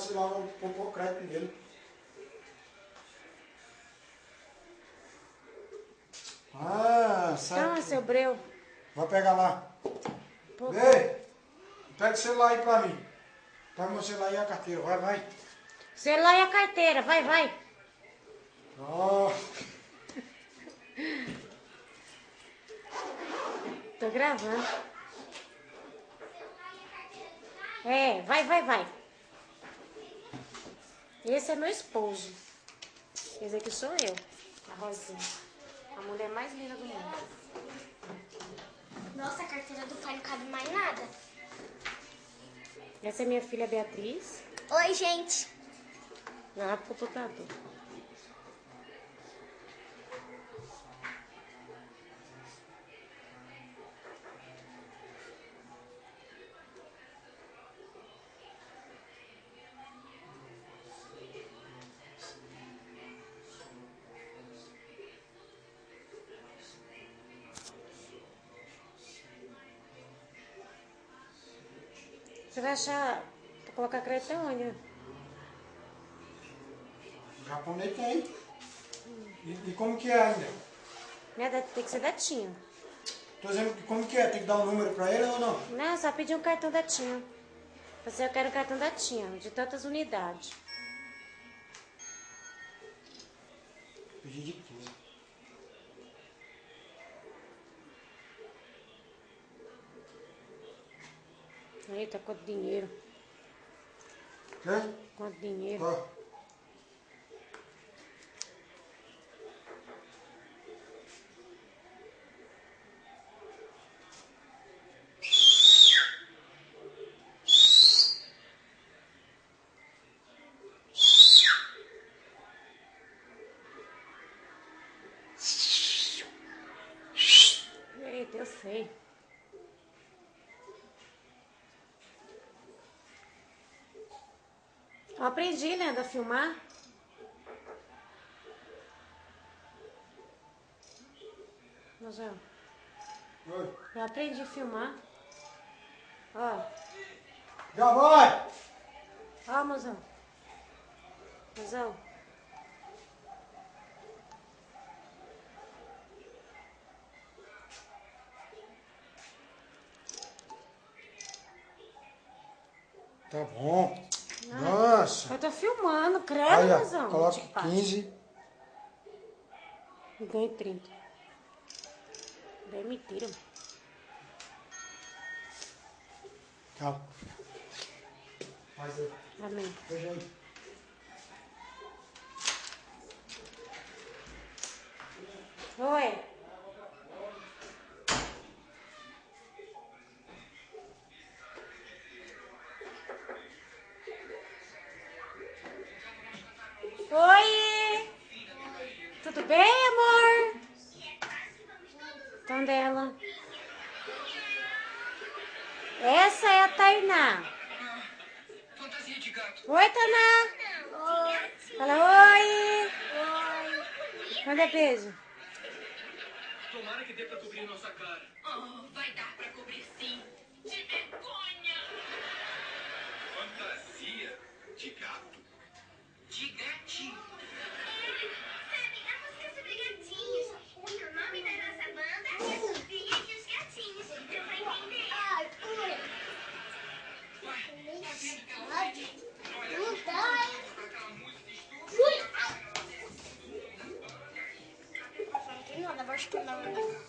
você lá vou pôr o crédito nele. Ah, certo. Então, seu breu. Vai pegar lá. Pô. Ei, pega o celular aí pra mim. Pega meu celular e a carteira. Vai, vai. Celular e a carteira. Vai, vai. Oh. Tô gravando. É, vai, vai, vai. Esse é meu esposo. Esse aqui sou eu, a Rosinha. A mulher mais linda do mundo. Nossa, a carteira do pai não cabe mais nada. Essa é minha filha Beatriz. Oi, gente. Vai lá pro computador. Você vai achar... Pra colocar crédito onde? O japonês tem. E como que é ainda? Né? Tem que ser da TIM. Tô dizendo que como que é? Tem que dar um número pra ele ou não? Não, só pedir um cartão da TIM. Você, eu quero um cartão da TIM, de tantas unidades. Pedir de 15. Eita, quanto dinheiro. Quê? Quanto dinheiro. Ó. Eita, eu sei. Eu aprendi, né, a filmar. Mozão, Oi. eu aprendi a filmar. Ó, Já vai! ó, mozão. Mozão. Tá bom. Nossa. Eu tô filmando, credo, Olha, mozão. coloque Te passa. 15. E ganhei 30. Daí mentira. Tchau. Faz aí. Amém. Veja aí. Oi. Oi. Tudo bem, amor? Então dela. Essa é a Tainá. Fantasia de gato. Oi, Tainá. Fala oi. Oi. Manda beijo. Tomara que dê pra cobrir nossa cara. Oh, vai dar pra cobrir sim. De vergonha! Fantasia de gato. De gatinho. Sabe, a música é sobre gatinhos. E o nome da nossa banda é Sofia e os Gatinhos. Deu pra entender? Ai, Vai, tá vendo que ela fez? Olha, pra aquela música estúpida. Não, acho que não.